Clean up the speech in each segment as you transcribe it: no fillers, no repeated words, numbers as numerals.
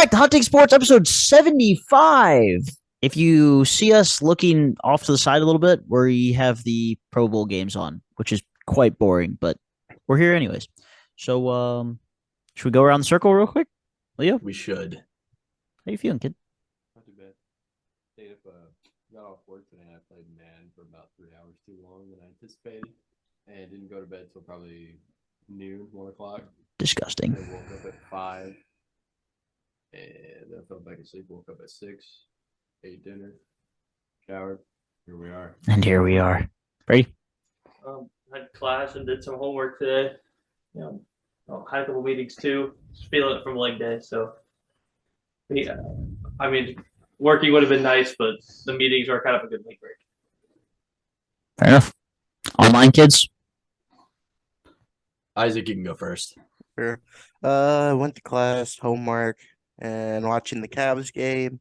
back to Hot Take Sports, episode 75. If you see us looking off to the side a little bit, we have the Pro Bowl games on, which is quite boring, but we're here anyways. So, should we go around the circle real quick? Leo? We should. How you feeling, kid? Not too bad. Stayed up, got off work today, and I played Madden for about 3 hours too long than I anticipated, and didn't go to bed till probably noon, 1 o'clock. Disgusting. I woke up at 5, and then fell back asleep. Woke up at 6, ate dinner, showered. Here we are. And here we are. Ready? Had class and did some homework today. Had a couple meetings too. Just feeling it from leg day. So, yeah, I mean, working would have been nice, but the meetings are kind of a good leg break. Fair enough. Online kids? Isaac, you can go first. Sure. Went to class, homework, and watching the Cavs game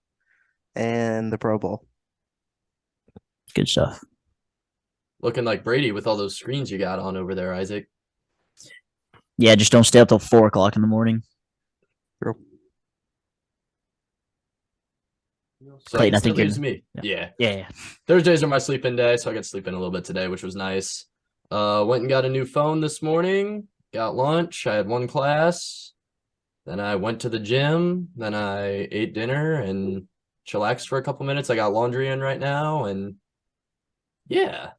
and the Pro Bowl. Good stuff. Looking like Brady with all those screens you got on over there, Isaac. Yeah, just don't stay up till 4 o'clock in the morning. Sure. So Clayton, I still think you're- leaves me. Yeah. Yeah. Yeah. Thursdays are my sleep-in day, so I got to sleep in a little bit today, which was nice. Went and got a new phone this morning. Got lunch. I had one class. Then I went to the gym. Then I ate dinner and chillaxed for a couple minutes. I got laundry in right now, and yeah,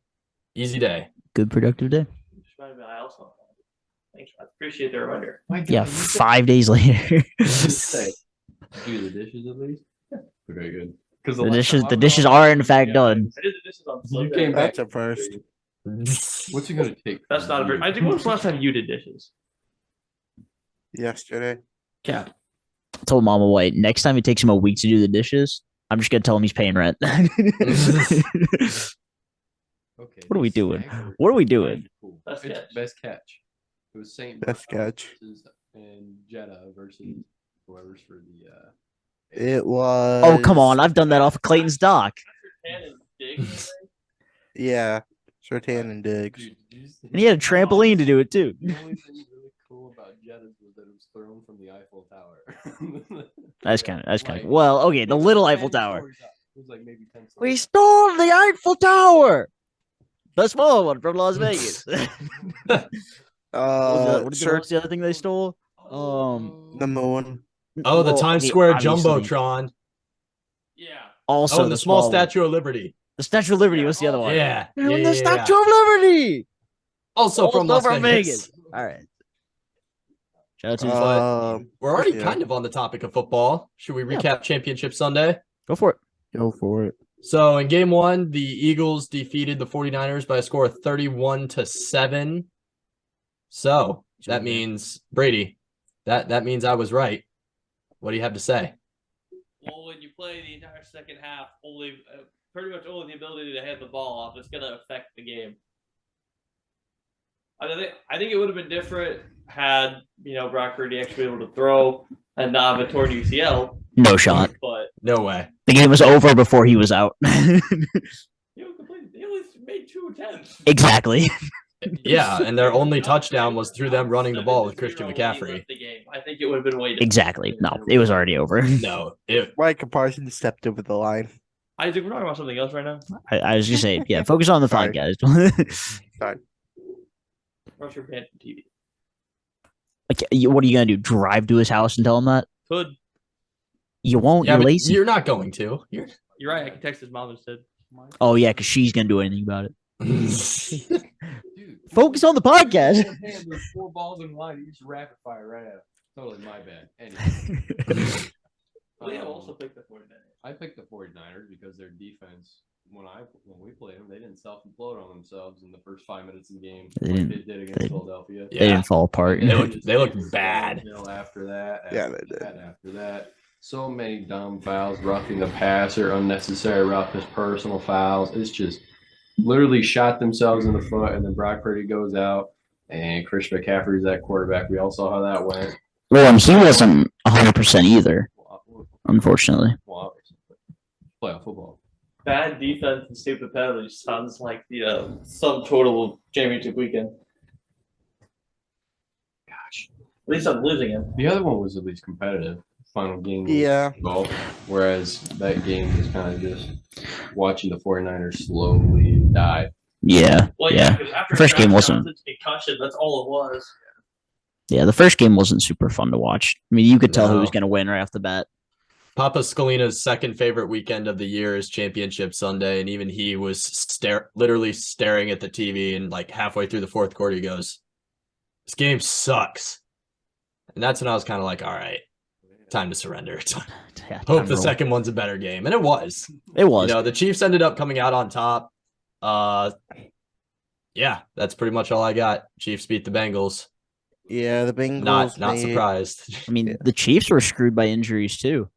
easy day. Good productive day. Just reminded me, I also thanks. I appreciate the reminder. Yeah, 5 days later. Say, do the dishes at least. Very good. Because the dishes are in fact done. I did the dishes on You Sunday. came back That's a first. What's it gonna take? That's not a very. I think when was the last time you did dishes? Yesterday. Yeah. I told Mama White, next time it takes him a week to do the dishes, I'm just going to tell him he's paying rent. Okay. What are we doing? staggered. What are we doing? Cool. Best It's catch. Best catch. It was St. Best catch. And Jeddah versus whoever's for the. It was. Oh, come on. I've done that off of Clayton's dock. Cannon Diggs. Yeah. Sertan and Diggs. Dude, did you see- And he had a trampoline to do it, too. The only thing really cool about Jeddah's was that it was thrown from the Eiffel Tower. That's kind of Like, well, okay, the it was little like Eiffel 10 Tower. stories up. It was like maybe 10 We stories up. stole the Eiffel Tower. The small one from Las Vegas. What was the other thing they stole? The moon. Oh, the Well, Times okay, Square obviously. Jumbotron. Yeah. Also, Oh, and the small Statue of Liberty. The Statue of Liberty was the other one. Yeah. And yeah, the yeah, Statue yeah. of Liberty. Also from Las Vegas. All right. Shout out to We're already yeah. kind of on the topic of football. Should we recap Championship Sunday? go for it. Go for it. So in game one, the Eagles defeated the 49ers by a score of 31-7. So that means, Brady, that means I was right. What do you have to say? Well, when you play the entire second half, pretty much only the ability to hand the ball off, it's going to affect the game. I think it would have been different had Brock Purdy actually been able to throw and not have a torn UCL. No shot. But No way. The game was over before he was out. they only made 2 attempts. Exactly. Yeah, and their only touchdown was through them running the ball with Christian McCaffrey. The game. I think it would have been way different. Exactly. No, it was already over. No. Micah Parsons stepped over the line. Isaac, we're talking about something else right now. I was just saying, yeah, focus on the Sorry. podcast. Sorry. Rush your pants from TV. What are you going to do? Drive to his house and tell him that? Could. You won't. Yeah, You're but lazy. you're not going to. You're right. I can text his mom instead. Oh, yeah, because she's going to do anything about it. Dude, Focus on the podcast. There's 4 balls in line. You just rapid fire right out. Totally my bad. Anyway. Liam also picked the 49ers. I picked the 49ers because their defense, when we played them, they didn't self-implode on themselves in the first 5 minutes of the game. They like didn't. They did against They- Philadelphia. They didn't fall apart. They looked bad. After that. Yeah, they did. After that. So many dumb fouls, roughing the passer, unnecessary roughness, personal fouls. It's just literally shot themselves in the foot, and then Brock Purdy goes out, and Christian McCaffrey's that quarterback. We all saw how that went. Well, and he wasn't 100% either, unfortunately. Well, playoff football. Bad defense and stupid penalties sounds like the sum total of championship weekend. Gosh. At least I'm losing him. The other one was at least competitive. final game was Yeah. golf, whereas that game was kind of just watching the 49ers slowly die. Yeah. Well, yeah. because after The first game Travis wasn't. Johnson's concussion, that's all it was. Yeah, the first game wasn't super fun to watch. I mean, you could tell who was No. going to win right off the bat. Papa Scalina's second favorite weekend of the year is Championship Sunday, and even he was literally staring at the TV, and like halfway through the fourth quarter, he goes, "This game sucks," and that's when I was kind of like, "All right, time to surrender." Yeah, Hope time the to roll. second one's a better game, and it was. It was. You know, the Chiefs ended up coming out on top. Yeah, that's pretty much all I got. Chiefs beat the Bengals. Yeah, the Bengals. Not made- surprised. I mean, Yeah. the Chiefs were screwed by injuries too.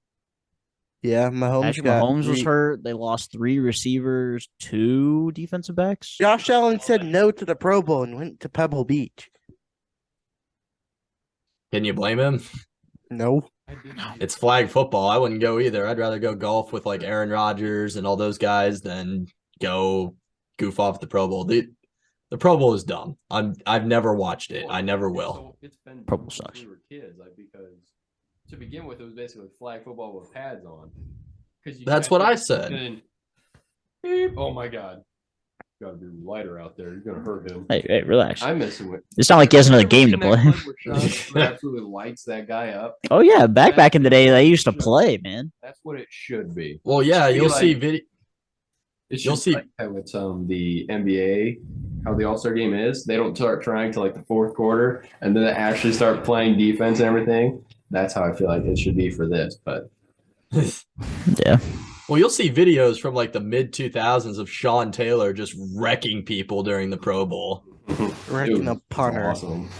Yeah, Mahomes Patrick got Mahomes was three- hurt. They lost 3 receivers, 2 defensive backs. Josh Allen said no to the Pro Bowl and went to Pebble Beach. Can you blame him? No. It's flag football. I wouldn't go either. I'd rather go golf with like Aaron Rodgers and all those guys than go goof off the Pro Bowl. The Pro Bowl is dumb. I've never watched it. I never will. So it's been Pro Bowl since sucks. we were kids, like, because to begin with, it was basically flag football with pads on. That's what I said. Then, beep, oh my god, got to be lighter out there. You're gonna hurt him. Hey, relax. I'm messing with. It's not like he has another Ever game to seen that play. clip where Sean absolutely lights that guy up. Oh yeah, back in the day, they used to play, man. That's what it should be. Well, yeah, Should be you'll like- see video. It You'll should see- be like how it's the NBA, how the All-Star game is. They don't start trying to like the fourth quarter, and then they actually start playing defense and everything. That's how I feel like it should be for this. But Yeah. Well, you'll see videos from like the mid 2000s of Sean Taylor just wrecking people during the Pro Bowl. Wrecking Dude, a it's punter. awesome.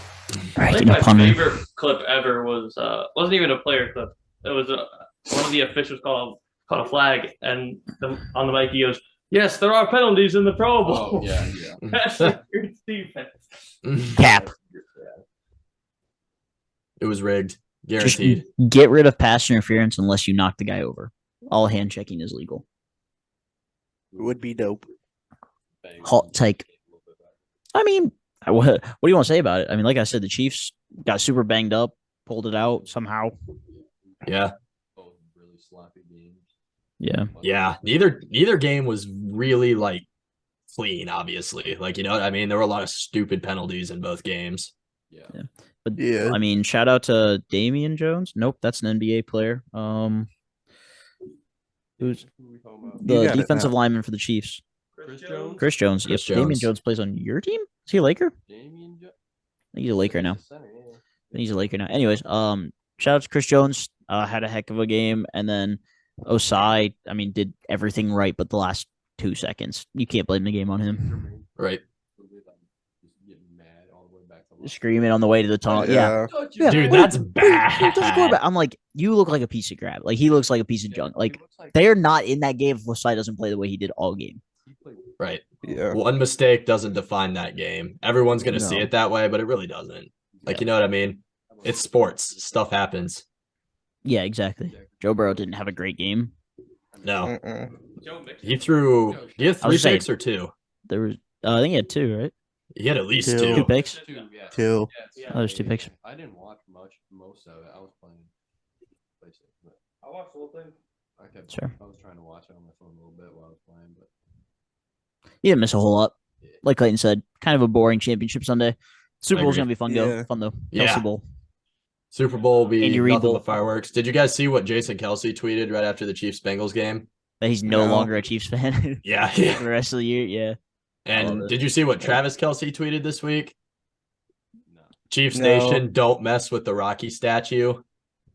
I think Right, my punter. favorite clip ever was wasn't even a player clip. It was one of the officials called a flag, and on the mic he goes, "Yes, there are penalties in the Pro Bowl." Oh yeah, yeah. That's like your defense. Cap. It was rigged, Just guaranteed. get rid of pass interference unless you knock the guy over. All hand checking is legal. Would be dope. Hot take. I mean, what do you want to say about it? I mean, like I said, the Chiefs got super banged up, pulled it out somehow. Yeah, Both really sloppy games. Yeah. yeah. Neither game was really like clean. Obviously, like you know what I mean. There were a lot of stupid penalties in both games. Yeah. But Yeah. I mean, shout out to Damian Jones. Nope, that's an NBA player. Who's Who are we talking about? the You got it defensive now. lineman for the Chiefs? Chris Jones? Chris Jones. Chris Yep. Damian Jones. Jones plays on your team. Is he a Laker? Damian Jo- I think he's a Laker now. Center, yeah. I think he's a Laker now. Anyways, shout out to Chris Jones. Had a heck of a game, and then Osai, I mean, did everything right, but the last 2 seconds, you can't blame the game on him. Right, Just getting mad all the way back to left. Screaming on the way to the tunnel. Yeah. Touch Yeah. it. dude, Wait, that's wait, bad. just quarterback. I'm like, you look like a piece of crap. Like he looks like a piece of junk. He Like looks like they are not in that game if Osai doesn't play the way he did all game. he played Right, Yeah. one mistake doesn't define that game. Everyone's gonna see No. it that way, but it really doesn't. Like you know what I mean? It's sports. Stuff happens. Yeah, exactly. Joe Burrow didn't have a great game. No, Mm-mm. Joe Mixon. he threw. He had I 3 was saying- picks or 2. There was, I think he had 2, right? He had at least Two. 2. 2 picks. Two, yeah. Two. Yeah. Oh, there's 2 picks. I didn't watch most of it. I was playing PlayStation, but I watched the whole thing. Sure. I was trying to watch it on my phone a little bit while I was playing, but He didn't miss a whole lot. Like Clayton said, kind of a boring championship Sunday. Super Bowl's agree. gonna be fun. Yeah. Fun though. Yeah. Kelsey Bowl. Super Bowl will be Andy Reid nothing Bowl. but fireworks. Did you guys see what Jason Kelsey tweeted right after the Chiefs Bengals game? That he's no No. longer a Chiefs fan Yeah. for the rest of the year. Yeah. I love And it. did you see what Travis Kelsey tweeted this week? no. Chiefs No. Nation, don't mess with the Rocky statue.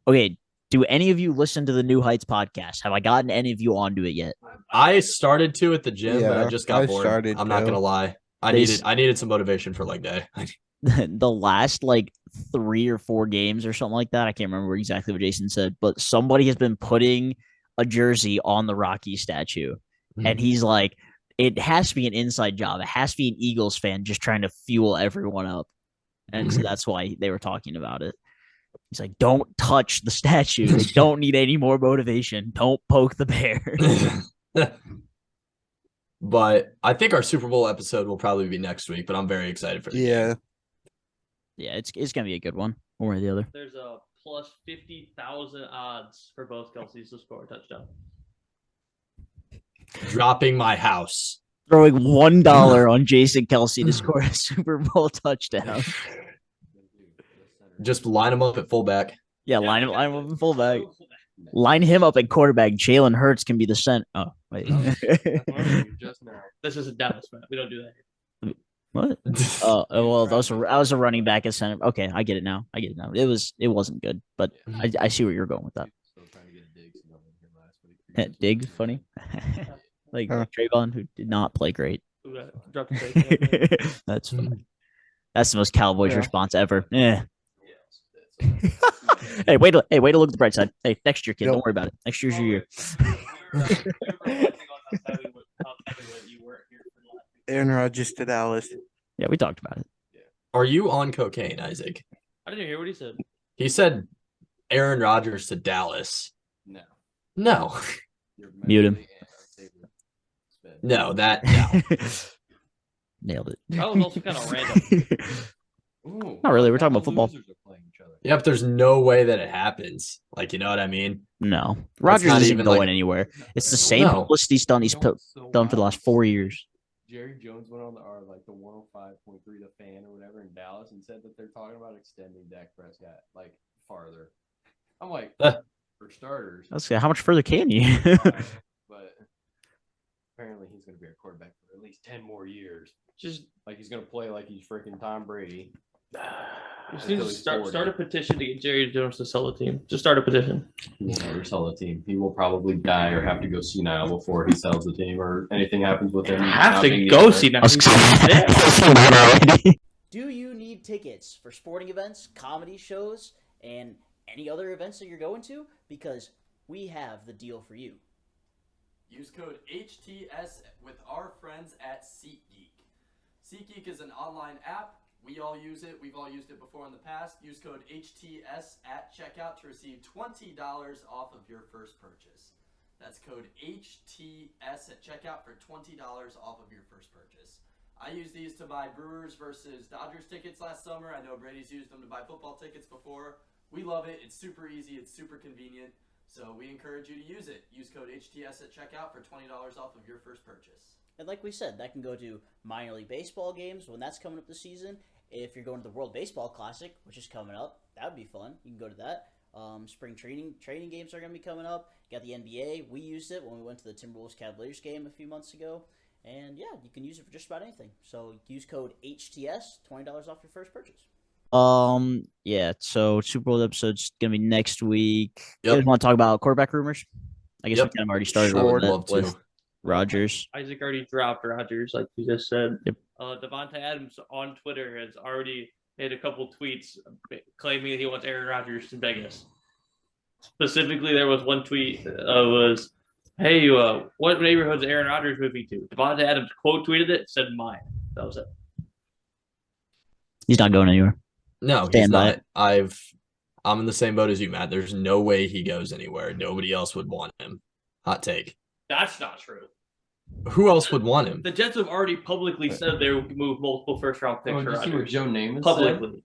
Okay. Do any of you listen to the New Heights podcast? Have I gotten any of you onto it yet? I started to at the gym, but I Yeah, just got I bored. started I'm not to. gonna lie. I They needed some motivation for leg day. The last like 3 or 4 games or something like that. I can't remember exactly what Jason said, but somebody has been putting a jersey on the Rocky statue. And he's like, it has to be an inside job. It has to be an Eagles fan just trying to fuel everyone up. And so that's why they were talking about it. He's like, don't touch the statue. They don't need any more motivation. Don't poke the bear. But I think our Super Bowl episode will probably be next week, but I'm very excited for the game. Yeah. Yeah, it's gonna be a good one, one or the other. There's a plus 50,000 odds for both Kelce's to score a touchdown. Dropping my house. Throwing $1 on Jason Kelsey to score a Super Bowl touchdown. Just line him up at fullback. Yeah, line him up in fullback. Line him up at quarterback. Jalen Hurts can be the center. Oh, wait. Just now. This is a Dallas, man. We don't do that. What? Oh, well, I was a running back at center. Okay, I get it now. It wasn't good, but I see where you're going with that. Still trying to get Diggs going here last week. Dig, funny. Like Trayvon, who did not play great. Drop the take. That's funny. That's the most Cowboys response ever. Yeah. Hey, wait to look at the bright side. Hey, next year, kid, don't worry about it. Next year's your year. Aaron Rodgers to Dallas. Yeah, we talked about it. Are you on cocaine, Isaac? I didn't hear what he said. He said Aaron Rodgers to Dallas. No. Mute him. No. Nailed it. That was also kind of random. Ooh, Not really. We're talking about football. losers are playing each other. Yeah, but there's no way that it happens. Like, you know what I mean? No, Rodgers not isn't even going like- anywhere. It's the same No. publicity stunt he's done for the last 4 years. Jerry Jones went on the 105.3 The Fan or whatever in Dallas and said that they're talking about extending Dak Prescott like farther. I'm like, for starters, Let's see, how much further can you? but apparently he's going to be our quarterback for at least 10 more years. Just Like he's going to play like he's freaking Tom Brady. You just need to Until he's start 40. a petition to get Jerry Jones to sell the team. Just start a petition. He will never sell the team. He will probably die or have to go senile before he sells the team or anything happens with him. Have not to being go the see owner. now. Do you need tickets for sporting events, comedy shows, and any other events that you're going to? Because we have the deal for you. Use code HTS with our friends at SeatGeek. SeatGeek is an online app. We all use it. We've all used it before in the past. Use code HTS at checkout to receive $20 off of your first purchase. That's code HTS at checkout for $20 off of your first purchase. I used these to buy Brewers versus Dodgers tickets last summer. I know Brady's used them to buy football tickets before. We love it. It's super easy. It's super convenient. So we encourage you to use it. Use code HTS at checkout for $20 off of your first purchase. And like we said, that can go to minor league baseball games when that's coming up this season. If you're going to the World Baseball Classic, which is coming up, that would be fun. You can go to that. Spring training games are going to be coming up. You got the NBA. We used it when we went to the Timberwolves Cavaliers game a few months ago. And yeah, you can use it for just about anything. So use code HTS, $20 off your first purchase. Yeah, so Super Bowl episode's gonna be next week. You guys want to talk about quarterback rumors? I guess we kind of already started Sure, would with love to. with Rodgers. Isaac already dropped Rodgers, like you just said. Yep. Devontae Adams on Twitter has already made a couple tweets claiming he wants Aaron Rodgers in Vegas. Specifically, there was one tweet was, "Hey, what neighborhood's Aaron Rodgers moving to?" Devontae Adams quote tweeted it, said mine. That was it. He's not going anywhere. No, he's Stand by not. it. I'm in the same boat as you, Matt. There's no way he goes anywhere. Nobody else would want him. Hot take. That's not true. Who else would want him? The Jets have already publicly said they would move multiple first-round picks for Did you see what Rodgers. Joe Namath said? Publicly.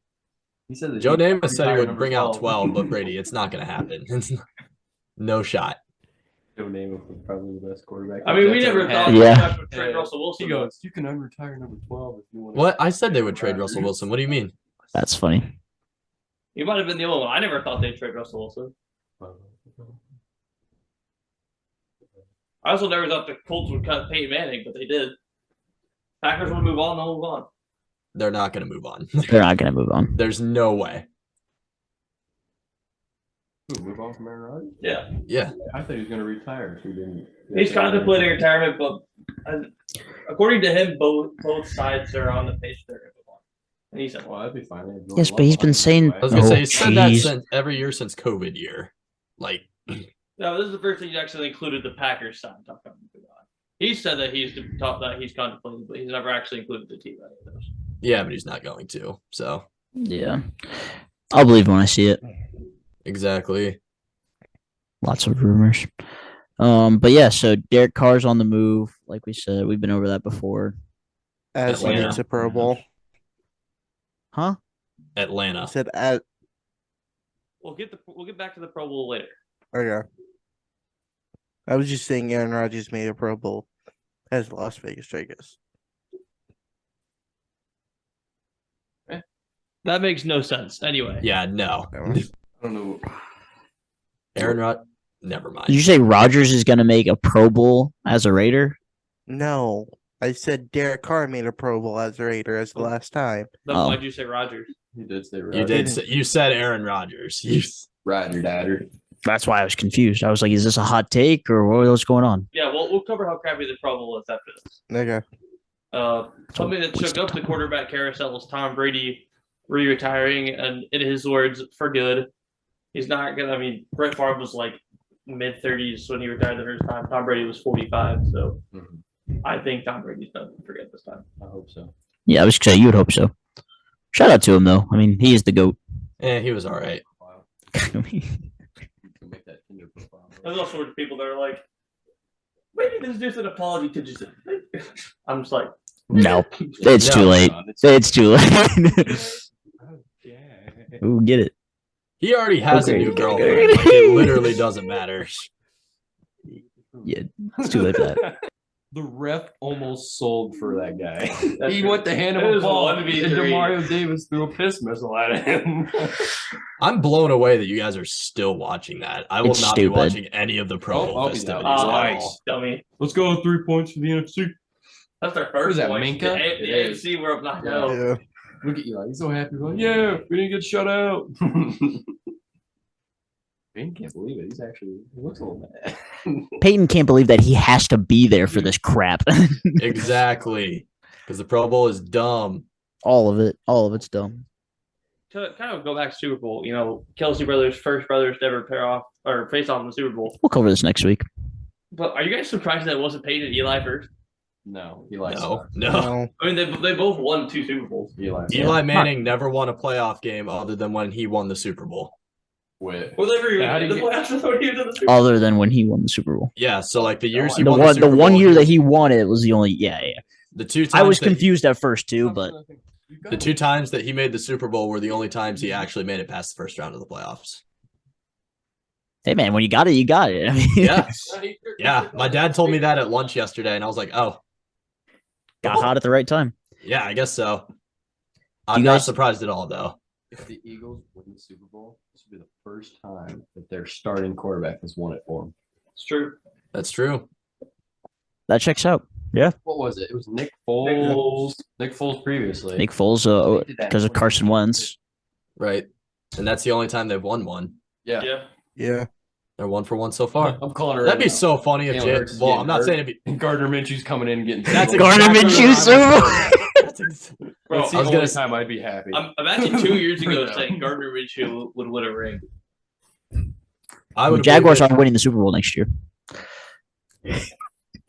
He said that Joe he'd Namath said he retire would number bring out 12, but Brady, it's not going to happen. No shot. Joe Namath was probably the best quarterback. I mean, the we Jets never ever thought had. the Yeah. Jets would trade Russell Wilson. He goes, "You can unretire number 12 if you want." What? I said they would trade Russell Wilson. What do you mean? That's funny. He might have been the only one. I never thought they'd trade Russell Wilson. I also never thought the Colts would cut Peyton Manning, but they did. Packers want to move on, they'll move on. They're not going to move on. They're not gonna move on. There's no way. Who, move on from Aaron Rodgers? Yeah. Yeah. I thought he was going to retire. If he didn't. He's contemplating retirement, but according to him, both sides are on the page they're going to move on. And he said, Well, that'd be fine. They have Jordan Yes, Love but he's been behind him saying- anyway. I was going to Oh, say, he's said that jeez. every year since COVID year. Like, no, this is the first thing he's actually included the Packers side. He said that he's contemplating, but he's never actually included the team. Any of those. yeah, but he's not going to. So, Yeah, I'll believe when I see it. exactly. Lots of rumors. But yeah, so Derek Carr's on the move. Like we said, we've been over that before. As he Atlanta. makes a Pro Bowl. Huh? I Atlanta. said as we'll get back to the Pro Bowl later. Okay. I was just saying Aaron Rodgers made a Pro Bowl as Las Vegas Raiders. That makes no sense. Anyway. Yeah, no. I don't know. Aaron Rod. Never mind. Did you say Rodgers is going to make a Pro Bowl as a Raider? No, I said Derek Carr made a Pro Bowl as a Raider as the last time. Then Oh. why'd you say Rodgers? He did say You Rodgers. did. You said Aaron Rodgers. You, Ryder Dadder. That's why I was confused. I was like, is this a hot take or what's going on? Yeah, we'll cover how crappy the Pro Bowl is after this. Okay. Something that shook up the quarterback carousel was Tom Brady re-retiring, and in his words, for good. He's not gonna. I mean, Brett Favre was like mid-30s when he retired the first time. Tom Brady was 45, so I think Tom Brady's done for good this time. I hope so. Yeah, I was going to say, you would hope so. Shout out to him, though. I mean, he is the GOAT. he was all right. Wow. I mean, You can make that Tinder profile. There's all sorts of people that are like, maybe this is just an apology to just. I'm just like, no, it's No, too late. It's too late. Ooh, get it. He already has a Okay. new girlfriend. Like, it literally doesn't matter. Yeah, it's too late for that. The ref almost sold for that guy. That's He true. went to hand It him a was ball, and 1v3. Demario Davis threw a piss missile at him. I'm blown away that you guys are still watching that. I will It's not be stupid. watching any of the Pro Oh, Bowl I'll be festivities down. at Nice. all. dummy. Let's go 3 points for the NFC. That's their Who's first that, point. Minka? The, It the is. AFC, we're up 9-0. Yeah. Look at Eli. He's so happy. Like, yeah, we didn't get shut out. Ben can't believe it. He looks a little mad. Peyton can't believe that he has to be there for this crap. Exactly. Because the Pro Bowl is dumb. All of it. All of it's dumb. To kind of go back to Super Bowl, you know, Kelsey brothers, first brothers to ever pair off or face off in the Super Bowl. We'll cover this next week. But are you guys surprised that it wasn't Peyton and Eli first? No, Eli. No, sucks. no. No. I mean, they both won 2 Super Bowls. Eli. sucks. Eli Manning never won a playoff game other than when he won the Super Bowl. Quit. Well, they were Yeah, how do the you get- playoffs was when he was in the Super Bowl. Other than when he won the Super Bowl. Yeah, so like the years he The won one, the Super the one Bowl, year that he won it was the only. Yeah. the two times I was that- confused at first too, but The 2 times that he made the Super Bowl were the only times he actually made it past the first round of the playoffs. hey man, when you got it, you got it. I mean, Yeah, yeah. My dad told me that at lunch yesterday, and I was like, "Oh, got hot at the right time. yeah, I guess so." You I'm not guys- surprised at all, though. If the Eagles win the Super Bowl, this will be the first time that their starting quarterback has won it for them. It's true. That's true. That checks out. What was it? It was Nick Foles. Nick Foles previously. Nick Foles, They did that because of 20 Carson Wentz. Right, and that's the only time they've won one. Yeah. Yeah. Yeah. They're 1 for 1 so far. I'm calling her. That'd right be now. so funny if Jalen Jay. Hurts is Well, getting I'm not hurt. saying it'd be. Gardner Minshew's coming in and getting. That's singled. Gardner exactly Minshew what Super I Bowl. was- That's Bro, That's the I was only gonna time I'd be happy. imagine 2 years ago saying Gardner Minshew would win a ring. I The would. Jaguars are winning the Super Bowl next year.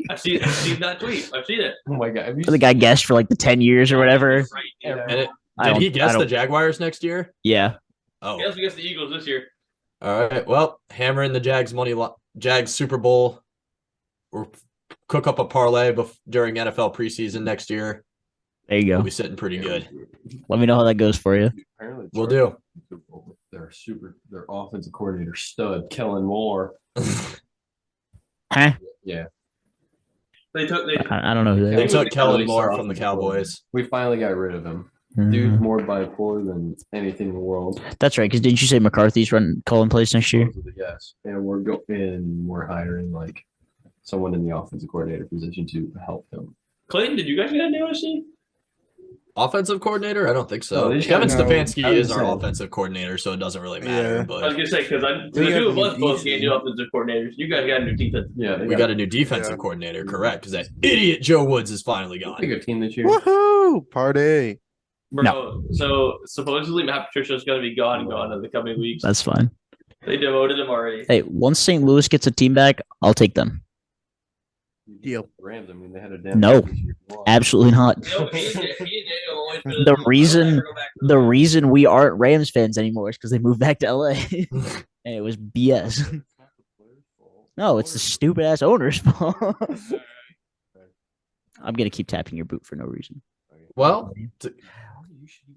I've seen that tweet. I've seen it. Oh my god! Have you The guy guessed for like the 10 years or whatever. Right. Yeah. And I did don't- he I guess the don't- Jaguars next year? Yeah. Oh, He also gets the Eagles this year. all right. Well, hammer in the Jags Jags Super Bowl, or cook up a parlay during NFL preseason next year. There you We'll go. be sitting pretty good. Let me know how that goes for you. Apparently, We'll do. Their offensive coordinator stud Kellen Moore. Huh? Yeah, They took I don't know who They that is. took Kellen Really Moore soft from the and cold. Cowboys. we finally got rid of him. Mhm. Dude's more bipolar than anything in the world. That's right. Because didn't you say McCarthy's calling plays next year? Yes, and we're hiring like someone in the offensive coordinator position to help him. Clayton, did you guys get a new OC? Offensive coordinator? I don't think No, so. they just Kevin got- Stefanski I was is our saying. offensive coordinator, so it doesn't really matter. Yeah. I was But gonna say because the We two got of us new both DC. can't do offensive coordinators. You guys got a new defense. Yeah, we got a new defensive Yeah. coordinator, correct? Because that idiot Joe Woods is finally a gone. good team this year. Woohoo! Party. Bro, No. So supposedly Matt Patricia's going to be gone in the coming weeks. That's fine. They demoted him already. Hey, once St. Louis gets a team back, I'll take them. Deal. Rams. I mean, they had a damn. No. this year. Absolutely not. You know, he and Daniel always been The in reason- Go back to The reason we aren't Rams fans anymore is because they moved back to LA. And it was BS. No, it's the stupid ass owner's fault. I'm gonna keep tapping your boot for no reason. Well,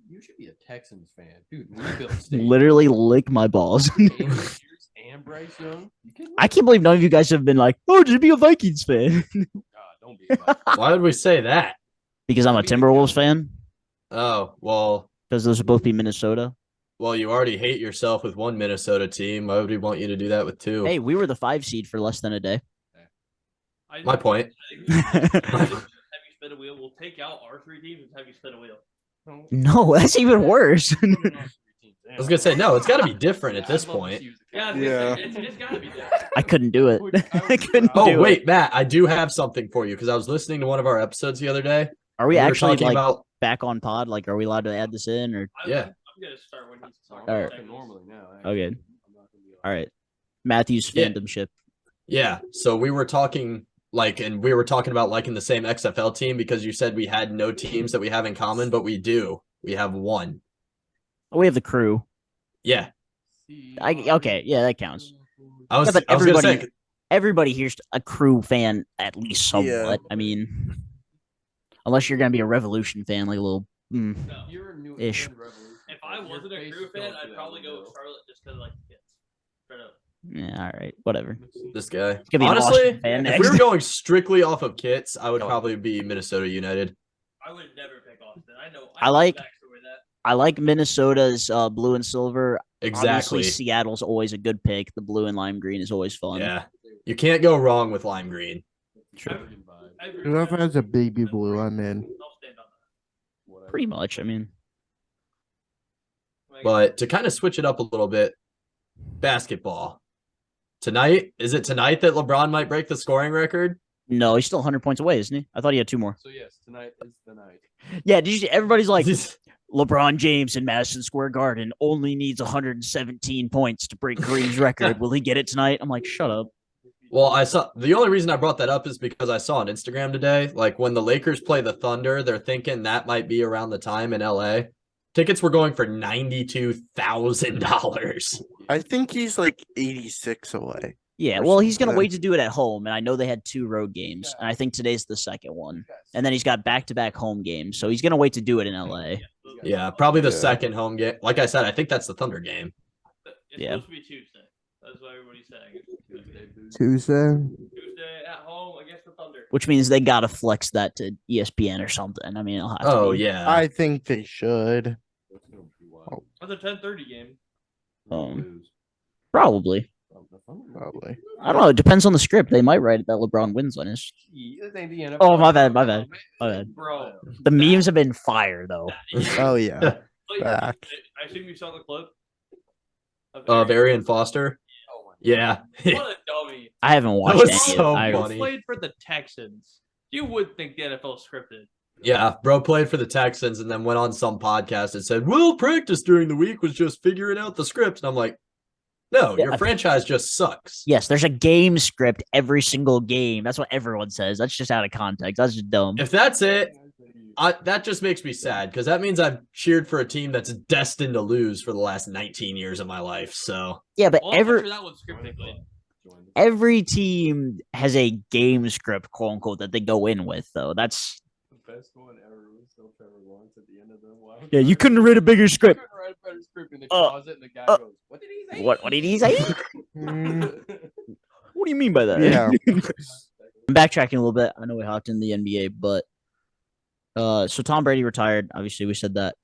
You You should be a Texans fan, dude. Rebuild stadium. Literally lick my balls. And Bryce Young. I can't believe none of you guys have been like, "Oh, just be a Vikings fan," God, don't be. Why would we say that? because I'm a Timberwolves fan. Oh, well, Because those would both be Minnesota. you already hate yourself with one Minnesota team. Why would we want you to do that with two? Hey, we were the 5 seed for less than a day. My point. Have you spin a wheel? We'll take out our 3 teams and have you spin a wheel. No, that's even worse. I was gonna say no. It's got to be different at this point. Yeah, it's got to be different. I couldn't do it. I couldn't Oh do wait, it. Matt, I do have something for you because I was listening to one of our episodes the other day. Are we were actually talking like about back on pod? Like, are we allowed to add this in or? Yeah. I'm gonna start when he's talking. All right. Normally now. Okay. I'm not gonna be All right. Matthew's Yeah. fandom ship. Yeah. So we were talking and we were talking about liking the same XFL team because you said we had no teams that we have in common, but we do. We have one. Oh, we have the crew. Yeah. Okay, yeah, that counts. I was but I was gonna everybody- say Everybody here's a crew fan at least somewhat. Yeah. I mean, unless you're gonna be a Revolution fan, like a little. No. You're a New Ish. England Revolution If fan. I Your wasn't a face crew is fan, going I'd through probably that go with window. Charlotte just because I like the kids. Straight up. Yeah, all right, whatever. this guy. gonna be an Honestly, Washington fan if we next. were going strictly off of kits, I would probably be Minnesota United. I would never pick Austin. I know. I like- the backstory of that. I like Minnesota's blue and silver. Exactly. Obviously, Seattle's always a good pick. The blue and lime green is always fun. Yeah. You can't go wrong with lime green. True. I agree with Whoever that. has a baby blue, I'm in. I'll stand on that. Pretty much. I mean, Like, But to kind of switch it up a little bit, basketball. Tonight, is it tonight that LeBron might break the scoring record? no, he's still 100 points away, isn't he? I thought he had 2 more. So yes, tonight is the night. Yeah, did you see? Everybody's like, LeBron James in Madison Square Garden only needs 117 points to break Kareem's record. Will he get it tonight? I'm like, shut up. Well, I saw the only reason I brought that up is because I saw on Instagram today, like when the Lakers play the Thunder, they're thinking that might be around the time in LA. Tickets were going for $92,000. I think he's like 86 away. Yeah, Or well, he's going to something. wait to do it at home. And I know they had 2 road games. And I think today's the second one. And then he's got back-to-back home games. So he's going to wait to do it in LA. Yeah, probably the Yeah. second home game. Like I said, I think that's the Thunder game. It's Yeah. supposed to be Tuesday. That's what everybody's saying. It's gonna be Tuesday. Tuesday at home against the Thunder. Which means they got to flex that to ESPN or something. I mean, it'll have to Oh, be. yeah. I think they should. That's a 10:30 game. Probably. Probably. I don't know. It depends on the script. They might write it that LeBron wins on his. Oh, my bad. My bad. My bad. Bro. The memes have been fire, though. Oh yeah. Like, Back. I assume you saw the clip. Of Arian Foster. Yeah. What a dummy. I haven't watched was any so of it. I- funny. Played for the Texans. You would think the NFL is scripted. Yeah, bro played for the Texans and then went on some podcast and said, "Well, practice during the week was just figuring out the script." And I'm like, no, Yeah, your I- franchise just sucks. Yes, there's a game script every single game. That's what everyone says. That's just out of context. That's just dumb. If that's it, that just makes me sad because that means I've cheered for a team that's destined to lose for the last 19 years of my life. So Yeah, but Well, I'm not sure that one's scripted. every team has a game script, quote unquote, that they go in with, though. That's The best one ever was still Trevor Lawrence at the end of the wild. yeah. You couldn't write a bigger script. Couldn't write a better script in the Uh, closet, and the guy goes, "What did he say?" What did he say? Mm, What do you mean by that? yeah. I'm backtracking a little bit. I know we hopped in the NBA, but so Tom Brady retired. Obviously, we said that.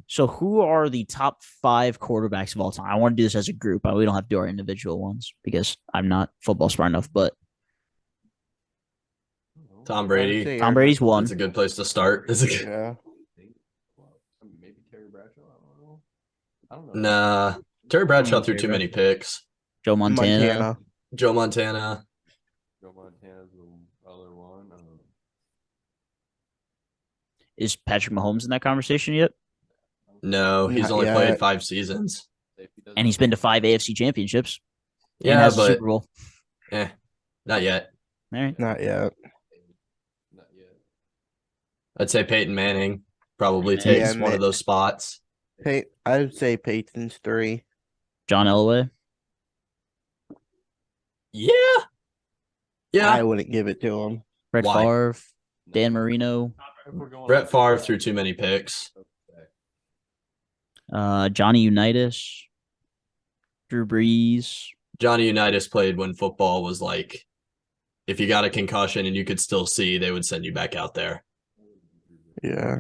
So who are the top 5 quarterbacks of all time? I want to do this as a group. We don't have to do our individual ones because I'm not football smart enough. But Tom Brady, Tom Brady's one. that's a good place to start. That's a good- Yeah. Maybe Terry Bradshaw. I don't know. Nah, Terry Bradshaw threw too many picks. Joe Montana. Montana. Joe Montana. Joe Montana's the other one. I don't know. Is Patrick Mahomes in that conversation yet? No, he's Not only yet. played 5 seasons. If he doesn't- And he's been to 5 AFC championships. And Yeah, has a but Super Bowl. not yet. All right. Not yet. Not yet. I'd say Peyton Manning probably Yeah, takes Ma- one of those spots. I would say Peyton's 3. John Elway. Yeah. Yeah. I wouldn't give it to him. Brett Why? Favre. Dan Marino. If we're going Brett off- Favre threw too many picks. Johnny Unitas, Drew Brees. Johnny Unitas played when football was like, if you got a concussion and you could still see, they would send you back out there. Yeah.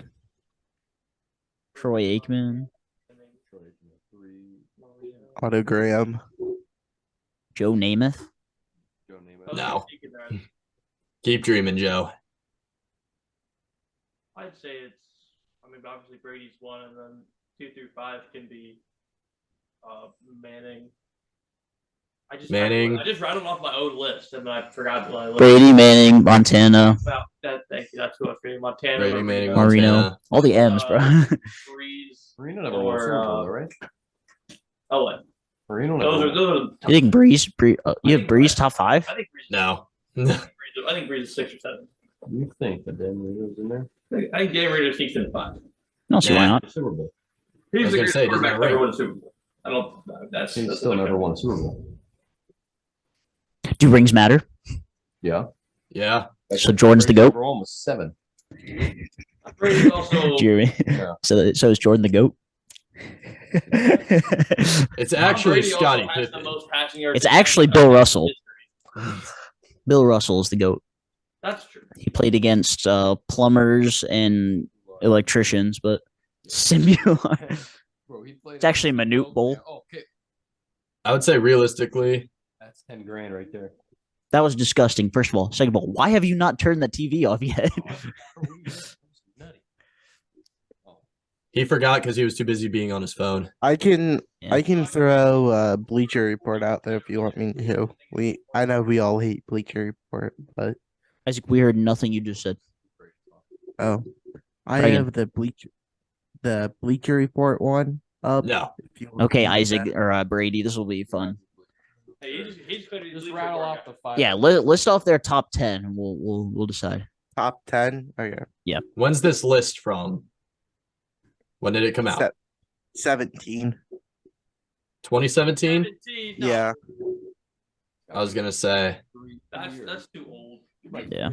Troy Aikman, Otto Graham. Joe Namath. No. Keep dreaming, Joe. I'd say it's. I mean, obviously Brady's 1, and then 2 through 5 can be Manning. Manning. I just rattled off my own list, and then I forgot my list. Brady, Manning, Montana, About that. Thank you. That's who I figured. Montana. Brady, Manning, Marino. Montana. All the M's, bro. Breeze. Marino never won a Super Bowl, though, right? Oh, what? Marino never won. Those are You think Breeze? You have Breeze top 5? I think Breeze. No. I think Breeze is 6 or 7. You think that Dan Marino's in there? I think Dan Marino sneaks in at 5. No, see why not? Super Bowl. was He's the gonna greatest say, doesn't quarterback that ever right? won a Super Bowl. I don't. That's He's that's still okay. never won a Super Bowl. Do rings matter? Yeah. Yeah. So Jordan's the GOAT? We're almost 7. Brady's also. Jeremy. Yeah. So is Jordan the GOAT? It's actually Brady also Scottie has the Pippen. most passing yards It's in actually NFL Bill Russell. history. Bill Russell is the GOAT. That's true. He played against plumbers and electricians, but Simular. It's actually a Minute Bowl. Okay. I would say realistically, That's 10 grand right there. That was disgusting, first of all. Second of all, why have you not turned the TV off yet? he forgot because he was too busy being on his phone. I can Yeah. I can throw Bleacher Report out there if you want me to. I know we all hate Bleacher Report, but Isaac, we heard nothing you just said. oh, I Try again. have the Bleacher Report one up. No. If you want Okay, me to Isaac that. or Brady, this will be fun. Hey, he's going to Just rattle off the 5. Yeah, list off their top 10 and we'll decide. Top 10. Okay, When's this list from? When did it come out? 17. 2017? 17. No, Yeah, I was gonna say, that's too old. Yeah.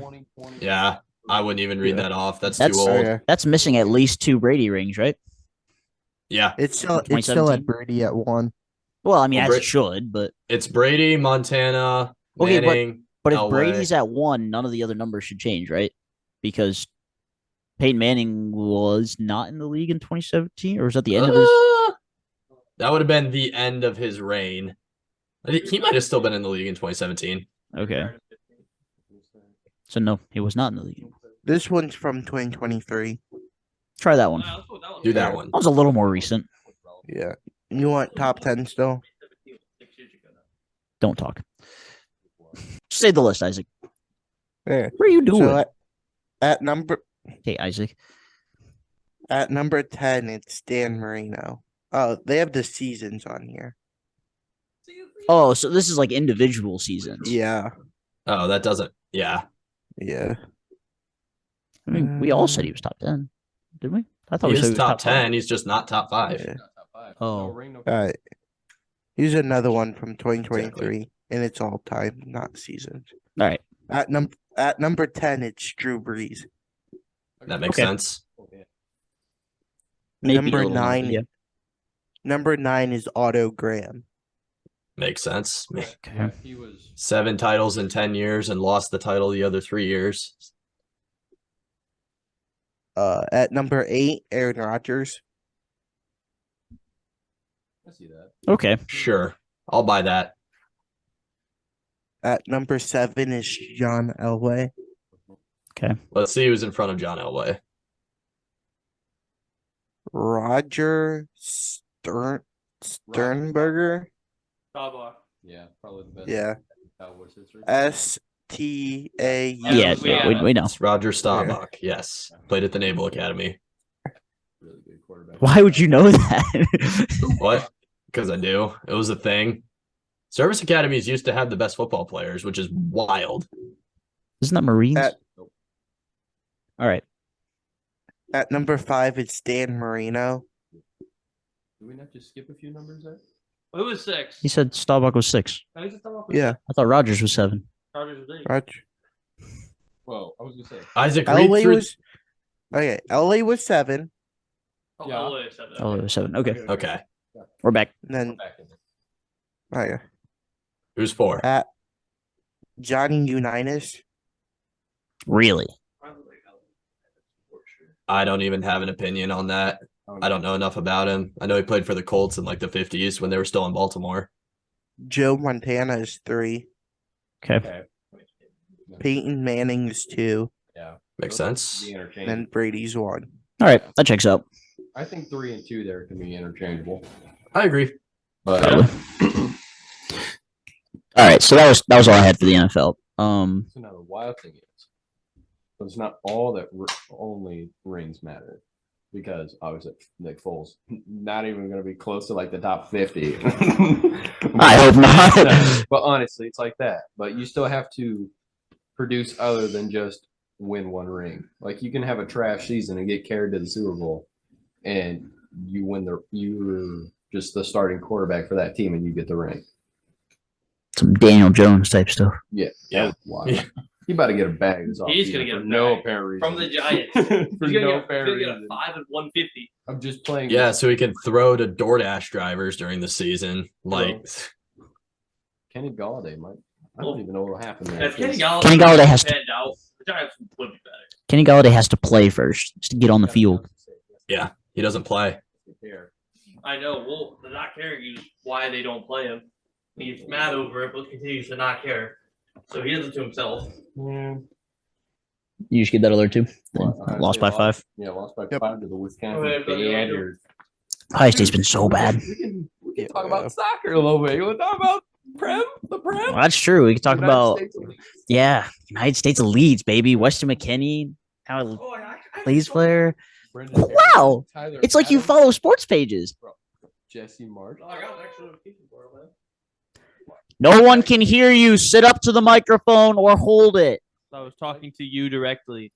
yeah, I wouldn't even read Yeah. that off. That's That's- too old. okay. That's missing at least 2 Brady rings, right? Yeah, It's still 2017? at Brady at 1. Well, I mean, Well, as it should, but it's Brady, Montana, Okay, but- Manning. but if Elway. Brady's at 1, none of the other numbers should change, right? Because Peyton Manning was not in the league in 2017, or was that the end of his? That would have been the end of his reign. I think he might have still been in the league in 2017. Okay, so no, he was not in the league. This one's from 2023. Try that one. Do that one. That was a little more recent. Yeah. You want top 10 still? Don't talk. Say the list, Isaac. Yeah. What are you doing? So at number Okay, Isaac. At number 10, it's Dan Marino. Oh, they have the seasons on here. Oh, so this is like individual seasons. Yeah. Oh, that doesn't. Yeah. Yeah. I mean, we all said he was top 10, didn't we? I thought He we said is he was top 10. 5. He's just not top 5. Yeah. Oh. All right. Here's another one from 2023, and it's all time, not seasons. All right. At number 10, it's Drew Brees. That makes Okay. sense. Maybe a Number little longer, 9. yeah. Number 9 is Otto Graham. Makes sense. Okay. He was 7 titles in 10 years and lost the title the other 3 years. At number 8, Aaron Rodgers. I see that. Okay. Sure. I'll buy that. At number 7 is John Elway. Let's see who's in front of John Elway. Roger Sternberger. Staubach. Yeah, probably the best. Yeah. Cowboys history. STAU. Yeah, we know. It's Roger Staubach. Yes. Played at the Naval Academy. Really good quarterback. Why would you know that? What? Because I do. It was a thing. Service academies used to have the best football players, which is wild. Isn't that Marines? All right. At number 5, it's Dan Marino. Do we not just skip a few numbers there? Who was 6? He said Staubach was 6. I think Staubach was Yeah, I thought Rogers was 7. Rodgers was 8. Roger. Well, I was gonna say Isaac, read LA through. was okay. LA was 7. Oh, Yeah. LA 7. Oh, 7. Okay. Okay. We're back. And then, Back in there. oh yeah, Who's 4? at Johnny Unitas. Really? I don't even have an opinion on that. I don't know enough about him. I know he played for the Colts in like the 50s when they were still in Baltimore. Joe Montana is 3. Okay. Okay. Peyton Manning is 2. Yeah. Makes Those sense. can be And interchangeable. then Brady's 1. All right. That checks out. I think 3 and 2 there can be interchangeable. I agree. But All right. So that was all I had for the NFL. so now the wild thing is, but it's not all that only rings matter, because obviously Nick Foles not even going to be close to like the top 50. I hope not. But honestly, it's like that. But you still have to produce other than just win one ring. Like you can have a trash season and get carried to the Super Bowl, and you're just the starting quarterback for that team, and you get the ring. Some Daniel Jones type stuff. Yeah, Yeah. that was wild. He about to get a bag. This He's offseason gonna get for a no bag apparent reason. from the Giants. for He's gonna, no get, apparent he's gonna get a reason. 5 and 150. I'm just playing. Yeah, so he can throw to DoorDash drivers during the season. Like, Kenny Galladay might. I don't even know what will happen there. If Kenny Kenny Galladay has to- panned out, the Giants would be better. Kenny Galladay has to play first just to get on the field. yeah, he doesn't play. I know. Well, the not caring is why they don't play him. He's mad over it, but continues to not care. So he does it to himself. Yeah. You just get that alert too. Well, Lost by 5. Yeah, lost by Yep. 5 to the Wisconsin Okay, but yeah, Badgers. Ohio State's been so bad. We can talk about soccer a little bit. You want to talk about the Prem? Well, that's true. We can talk United about States Elite. United States Elites, baby. Weston McKinney, how Oh, plays player. Brendan Wow. Harrison, Tyler It's like you Adams, follow sports pages. Jesse March. I got an extra notification for it, man. No one can hear you. Sit up to the microphone or hold it. I was talking to you directly.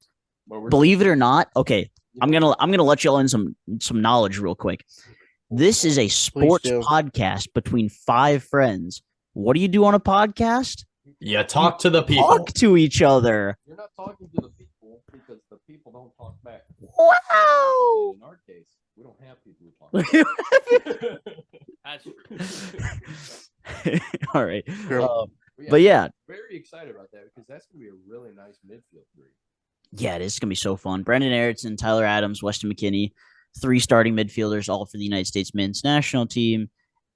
Believe it or not, okay. I'm gonna let y'all in some knowledge real quick. This is a sports do. podcast between 5 friends. What do you do on a podcast? Yeah, talk to the people. Talk to each other. You're not talking to the people because the people don't talk back. Wow. In our case, we don't have people who talk back. That's true. All right. Girl. But yeah, Very excited about that because that's going to be a really nice midfield 3. yeah, it is gonna be so fun. Brendan Erickson, Tyler Adams, Weston McKinney, 3 starting midfielders, all for the United States men's national team,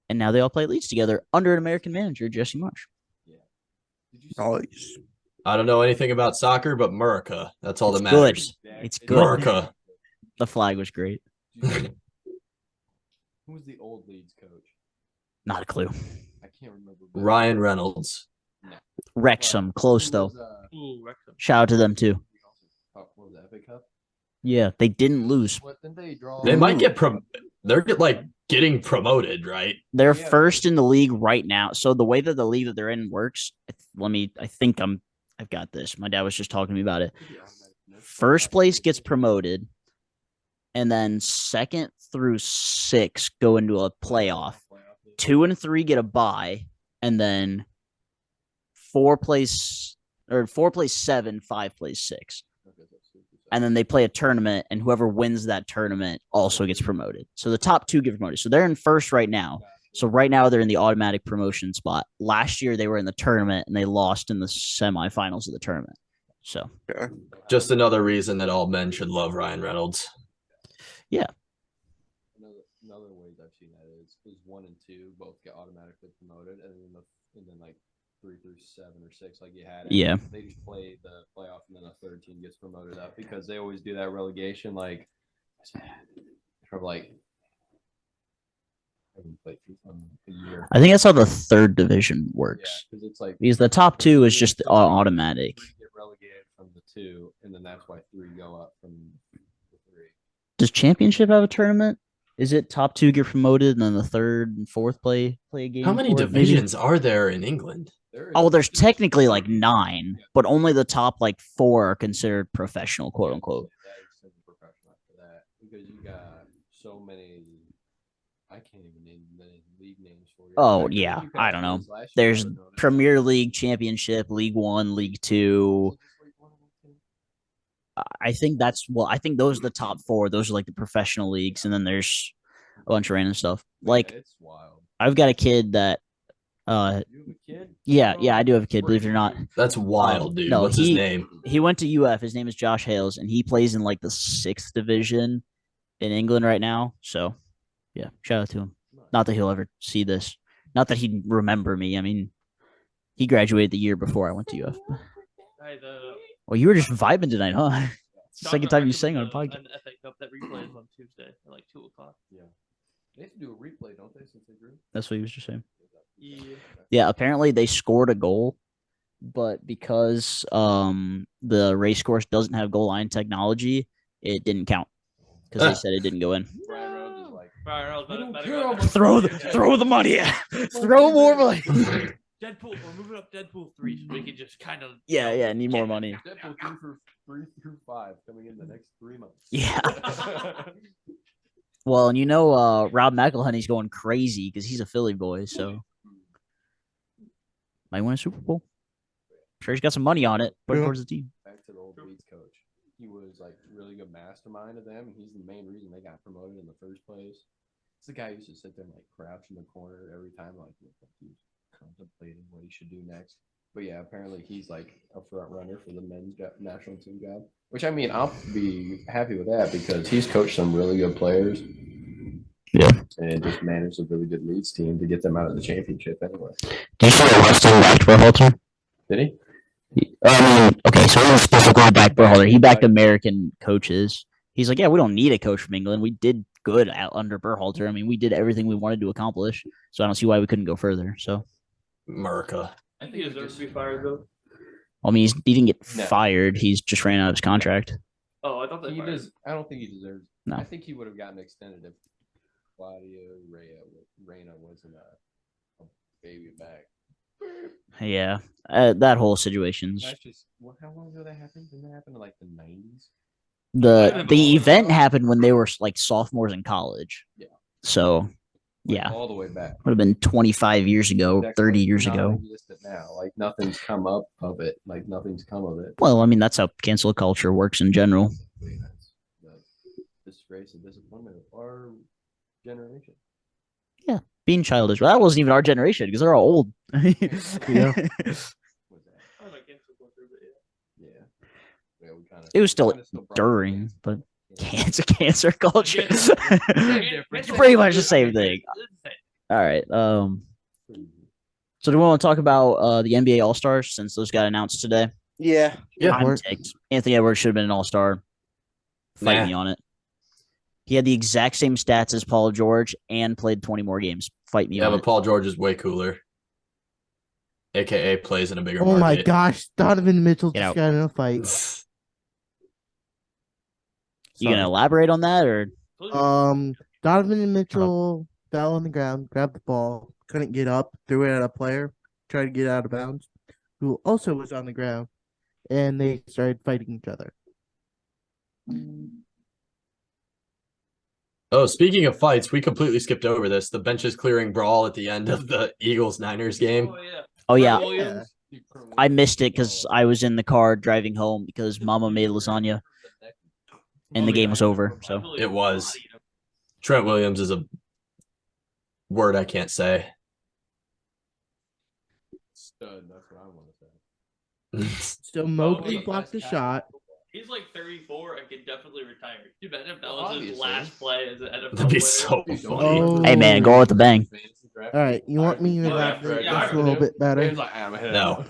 and now they all play leads together under an American manager, Jesse Marsh. Did you Nice. I don't know anything about soccer, but America. That's all that It's good. matters. It's good. America. The flag was great. Who was the old Leeds coach? Not a clue. I can't remember. Ryan Reynolds. Wrexham, close though. Ooh, Wrexham. Shout out to them too. What was that, FA Cup? Yeah, they didn't lose. What did they draw? They might get they're getting promoted, right? They're Yeah. first in the league right now. So the way that the league that they're in works, I've got this. My dad was just talking to me about it. First place gets promoted, and then 2nd through 6 go into a playoff. 2 and 3 get a bye, and then 4 plays 7, 5 plays 6. And then they play a tournament, and whoever wins that tournament also gets promoted. So the top 2 get promoted. So they're in first right now. So right now they're in the automatic promotion spot. Last year they were in the tournament, and they lost in the semifinals of the tournament. So Just another reason that all men should love Ryan Reynolds. Another ways I've seen that is 1 and 2 both get automatically promoted, and then like 3 through 7 or 6, like you had. Yeah. They just play the playoff, and then a third team gets promoted up because they always do that relegation. Like, for like, I haven't played a year. I think that's how the 3rd division Yeah, works. because it's like Because the top 2 is just automatic. 3 get relegated from the 2, and then that's why 3 go up from the 3. Does championship have a tournament? Is it top 2 get promoted, and then the 3rd and 4th play a game? How many for it, maybe? divisions are there in England? Oh, there's technically like 9, but only the top like 4 are considered professional, quote unquote. That is professional after that because you got so many. I can't even name the league names for you. Oh, Like, yeah, you got I don't know. teams last year There's that were known as- Premier League, Championship, League 1, League 2. I think I think those are the top four. Those are like the professional leagues, and then there's a bunch of random stuff. Like it's wild. I've got a kid that You have a kid? yeah, I do have a kid, believe it or not. That's wild, dude. No, What's his name? He went to UF. His name is Josh Hales, and he plays in like the 6th division in England right now. So yeah, shout out to him. Not that he'll ever see this. Not that he'd remember me. I mean, he graduated the year before I went to UF. Hey, Well, you were just vibing tonight, huh? It's the second time you sang on a podcast. An FA Cup that replays on Tuesday at like 2:00. Yeah. They have to do a replay, don't they, since they drew? That's what he was just saying. Yeah. Yeah, apparently they scored a goal, but because the race course doesn't have goal line technology, it didn't count because they said it didn't go in. Brian Rhodes is like, Throw the money at. Throw more money. Deadpool. We're moving up Deadpool 3 so we can just kind of. Yeah, need more money. Deadpool 3 through 5 coming in the next 3 months. Yeah. Well, and Rob McElhenney's going crazy because he's a Philly boy, so might win a Super Bowl. I'm sure he's got some money on it. Put it towards the team. Back to the old Leeds coach. He was like really good mastermind of them, and he's the main reason they got promoted in the first place. It's the guy who used to sit there and like crouch in the corner every time, like he was contemplating what he should do next. But yeah, apparently he's like a front runner for the men's national team job. Which I mean, I'll be happy with that because he's coached some really good players. Yeah. And just managed a really good Leeds team to get them out of the championship anyway. Do you feel like Weston backed Berhalter? Did he? Okay, so he specifically backed Berhalter. He backed American coaches. He's like, yeah, we don't need a coach from England. We did good under Berhalter. I mean, we did everything we wanted to accomplish. So I don't see why we couldn't go further. So, America. I think he deserves to be fired though. I mean, he didn't get fired. He's just ran out of his contract. Oh, I thought they fired him. I don't think he deserves. No. I think he would have gotten extended if Claudio Reyna wasn't a baby back. Yeah, that whole situation's That's just how long ago that happened? Didn't that happen in like the 90s? the event happened when they were like sophomores in college. Yeah. So, yeah, all the way back. Would have been 25 years ago, 30 years ago. Now, like nothing's come up of it. Well, I mean, that's how cancel culture works in general. That's the disgrace and disappointment of our generation. Yeah, being childish. Well, that wasn't even our generation because they're all old. Yeah. It was still during, but cancer culture. It's pretty much the same thing. All right. So do we want to talk about the NBA All-Stars since those got announced today? Yeah. I'm ticked. Anthony Edwards should have been an All-Star. Fight me on it. He had the exact same stats as Paul George and played 20 more games. Fight me on it. Yeah, but Paul George is way cooler. AKA plays in a bigger Oh market. my gosh, Donovan Mitchell Get just out. got in a fight. You gonna elaborate on that or? Donovan Mitchell fell on the ground, grabbed the ball, couldn't get up, threw it at a player, tried to get out of bounds, who also was on the ground, and they started fighting each other. Oh, speaking of fights, we completely skipped over this. The benches clearing brawl at the end of the Eagles-Niners game. Oh yeah, Yeah. I missed it because I was in the car driving home because Mama made lasagna and the game was over. So It was. Trent Williams is a word I can't say. Stud, that's what I want to say. So Mowgli blocked the shot. He's like 34 and can definitely retire. You bet if that Well, was his obviously. last play as an NFL That'd be player. so funny. Oh. hey man, go with the bang. All right, you want me to elaborate this a little bit better? No.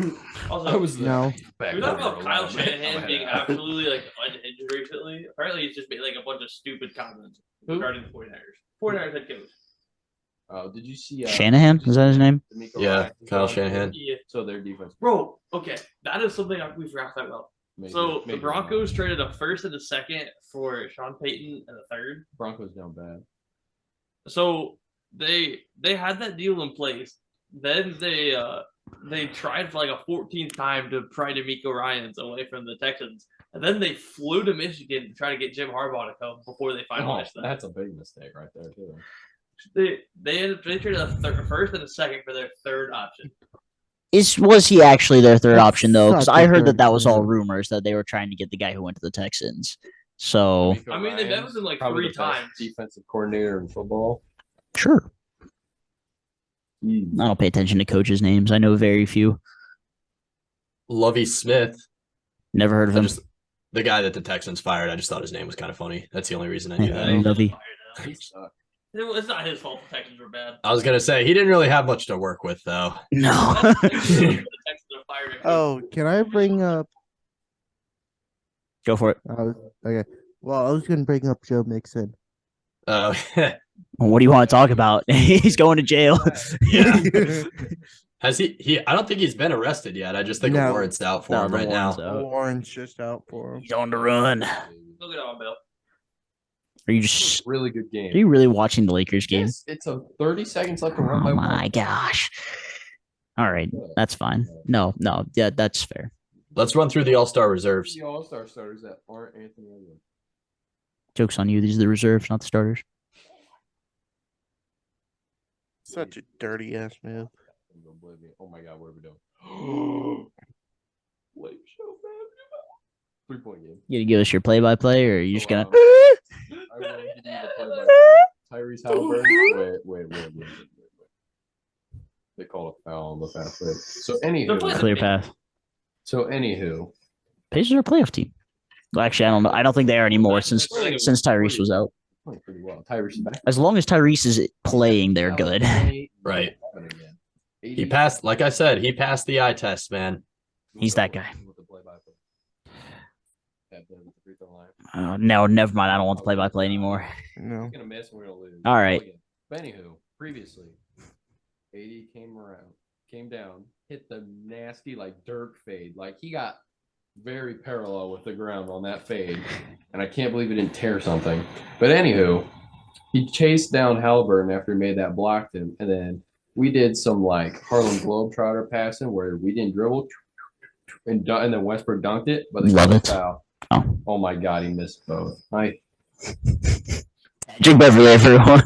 Also, No. we talked about Kyle Shanahan being absolutely like unhinged recently. Apparently, he's just made like a bunch of stupid comments regarding the 49ers. 49ers head coach. Oh, did you see Shanahan, is that his name? D'Amico Yeah, Ryans Kyle on? Shanahan. Yeah. So their defense. Bro, okay, that is something we forgot to talk about. Maybe- So the maybe Broncos traded a first and a second for Sean Payton and a third. Broncos down bad. So they had that deal in place. Then they tried for like a 14th time to pry D'Amico Ryans away from the Texans, and then they flew to Michigan to try to get Jim Harbaugh to come before they finalized that. That's a big mistake right there too. They traded a first and a second for their third option. Was he actually their third That's option though? Because such I a heard that dirty that was all move. rumors that they were trying to get the guy who went to the Texans. So I mean, they met with him like Probably 3 the best times. defensive coordinator in football. sure, I don't pay attention to coaches' names. I know very few. Lovey Smith. Never heard of him. The guy that the Texans fired. I just thought his name was kind of funny. That's the only reason I knew that. Lovey. It's not his fault the Texans were bad. I was gonna say he didn't really have much to work with though. No. The Texans are fired a coach. Oh, can I bring up? Go for it. Okay. Well, I was gonna bring up Joe Mixon. Oh, What do you want to talk about? He's going to jail. yeah. Has he? I don't think he's been arrested yet. I just think a No. warrant's out for No, him the right now. warrant's out. Warren's just out for him. He's on the run. Look at on Bill. Are you just? Really good Are game. you really watching the Lakers game? Yes, it's a 30 seconds left to run by Oh one. my gosh. All right, that's fine. No, yeah, that's fair. Let's run through the All-Star reserves. The All-Star starters that aren't Anthony Edwards. Joke's on you. These are the reserves, not the starters. Such a dirty ass move. Oh my God, what are we doing? Late show, man. 3-point game. You gonna give us your play-by-play, or are you just gonna? I will give you the play-by-play. Tyrese Halliburton. Wait. They call a foul on the fast break. So anywho, Clear path. Pacers are a playoff team. Well, actually, I don't know. I don't think they are anymore since Tyrese was out. playing pretty well. Tyrese is back. As long as Tyrese is playing, they're good. Right. He passed, like I said, he passed the eye test, man. He's that guy. No, never mind. I don't want the play-by-play anymore. No. He's gonna miss and we're gonna lose. All right. But anywho, previously, AD came down, hit the nasty like Dirk fade. Like he got very parallel with the ground on that fade, and I can't believe he didn't tear something. But anywho, he chased down Halliburton after he made that blocked him, and then we did some like Harlem Globetrotter passing where we didn't dribble, and then Westbrook dunked it, but they Love called a it. foul. Oh. Oh my God, he missed both. Jake Beverly, everyone.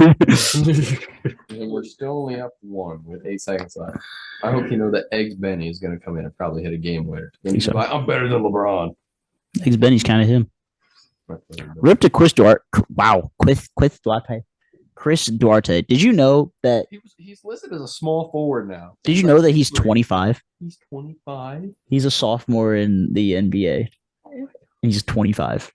And we're still only up one with 8 seconds left. I hope you know that Eggs Benny is going to come in and probably hit a game winner. And he's so. like, I'm better than LeBron. Thanks, Benny's kind of him. Rip to Chris Duarte. Wow, Chris Duarte. Did you know that? He's listed as a small forward now. Did you know that he's 25? He's 25. He's a sophomore in the NBA. He's 25.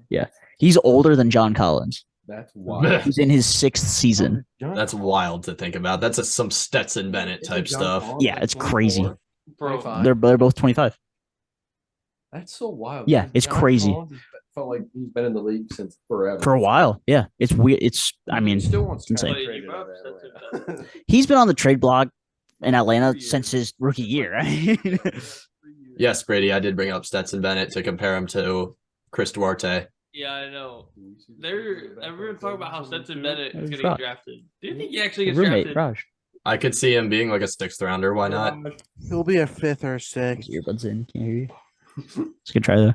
Yeah, he's older than John Collins. That's wild. He's in his 6th season. That's wild to think about. That's some Stetson Bennett type stuff. Yeah, it's crazy. Bro, They're both 25. That's so wild. Yeah, it's John crazy. Collins felt like he's been in the league since forever. For a while. Yeah, it's weird. I mean, He still wants to insane. trade Wait, it you brought over up that Stetson way. He's been on the trade block in Atlanta since his rookie year. Right? Yes, Brady, I did bring up Stetson Bennett to compare him to Chris Duarte. yeah, I know. Everyone talking about how Stetson Bennett is Who's going to Raj? get drafted. Do you think he actually gets Roommate, drafted? Raj. I could see him being like a 6th rounder. Why not? He'll be a 5th or 6th. Earbuds in. Can't hear you. It's a good try though.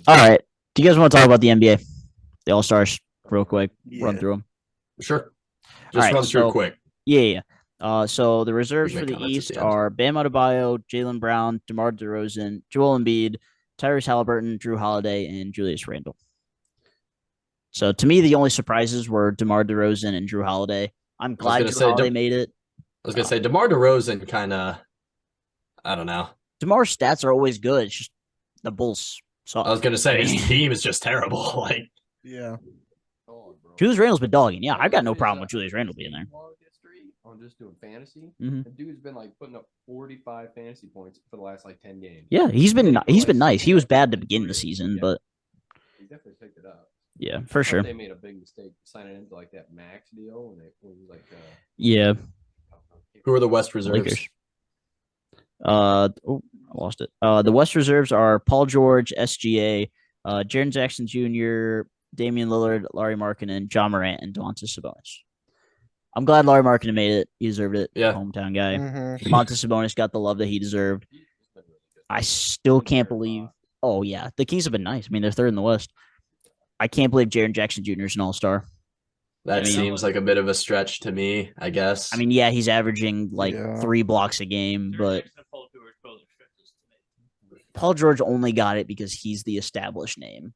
All right. Do you guys want to talk about the NBA? The All Stars, real quick. Run Yeah. through them. Sure. Just All right, run through so- quick. Yeah. So the reserves We for can the make comments at East the end. are Bam Adebayo, Jaylen Brown, DeMar DeRozan, Joel Embiid, Tyrese Halliburton, Drew Holiday, and Julius Randle. So to me, the only surprises were DeMar DeRozan and Drew Holiday. I'm glad gonna Drew say, Holiday made it. I was gonna say DeMar DeRozan kind of. I don't know. DeMar's stats are always good. It's just the Bulls. So I was gonna say his team is just terrible. Like Yeah. Julius Randle's been dogging. Yeah, I've got no problem with Julius Randle being there. On just doing fantasy, Mhm. the dude's been like putting up 45 fantasy points for the last like 10 games. Yeah, he's been nice. He was bad to begin the season, Yeah. but He definitely picked it up. yeah, for I thought sure. They made a big mistake signing into like that max deal when it was like Yeah, who are the West reserves? Lakers. I lost it. The West reserves are Paul George, SGA, Jaren Jackson Jr., Damian Lillard, Larry Markkinen, John Morant, and Domantas Sabonis. I'm glad Larry Markkinen made it. He deserved it. Yeah. Hometown guy. Mhm. Domantas Sabonis got the love that he deserved. I still can't believe. Oh yeah, the Kings have been nice. I mean, they're 3rd in the West. I can't believe Jaren Jackson Jr. is an All-Star. That I mean- seems like a bit of a stretch to me, I guess. I mean, yeah, he's averaging like Yeah. 3 blocks a game, but Jackson and Paul George both are stretches to me. Paul George only got it because he's the established name.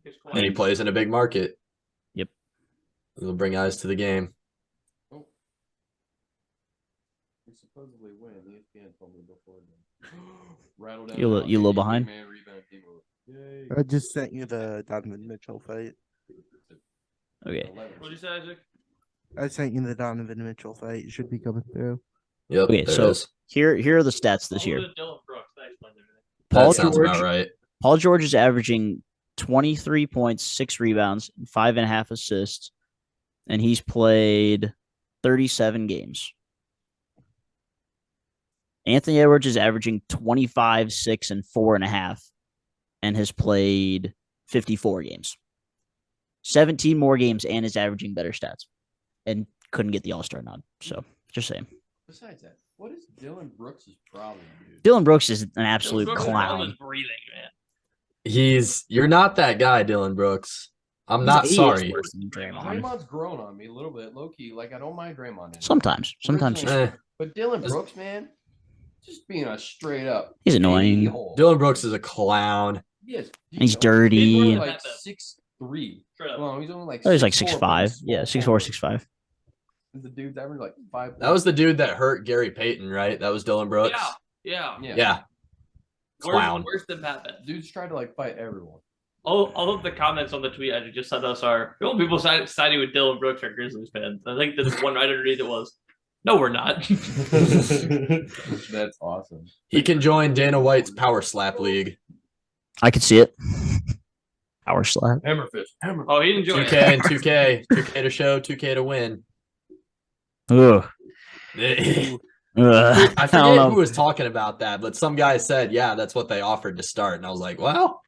Because and he Kawhi- plays in a big market. Yep. It'll bring eyes to the game. We supposedly win. ESPN told me before then. Rattle down. You a little behind? Man, rebound, team up. Yay. I just sent you the Donovan Mitchell fight. Okay. What'd you say, Isaac? I sent you the Donovan Mitchell fight. It should be coming through. Yep. Okay, there so it is. here are the stats this year. Dylan Brooks. That explains everything. Paul That sounds about George- right. Paul George is averaging 23 points, 6 rebounds, and 5.5 assists, and he's played 37 games. Anthony Edwards is averaging 25, 6, and 4.5, and has played 54 games. 17 more games and is averaging better stats, and couldn't get the All-Star nod. So, just saying. Besides that, what is Dylan Brooks' problem, dude? Dylan Brooks is an absolute Brooks' clown. problem is breathing, man. You're not that guy, Dylan Brooks. I'm not He is sorry. worse than Draymond. Draymond's grown on me a little bit, low key. Like I don't mind Draymond. anymore. Sometimes Eh, But Dylan Brooks, man, just being a straight up. he's annoying. a-hole. Dylan Brooks is a clown. Yes, He's dirty. He's like 6'3". Straight up. Well, he's only like. Oh, he's like 6'4", 6'5". Yeah, 6'4", 6'5". The dude's average like 5. That was the dude that hurt Gary Payton, right? That was Dylan Brooks. Yeah. Yeah. Clown. Worse than Batman. Dude's tried to like fight everyone. All of the comments on the tweet I just sent us are people siding with Dylan Brooks are Grizzlies fans. I think the one right underneath it was, no, we're not. That's awesome. He can join Dana White's Power Slap League. I could see it. Power slap. Hammerfish. Oh, he enjoyed 2K it. and 2K. 2K to show, 2K to win. Ugh. I I forget don't know. who was talking about that, but some guy said, yeah, that's what they offered to start. And I was like, well,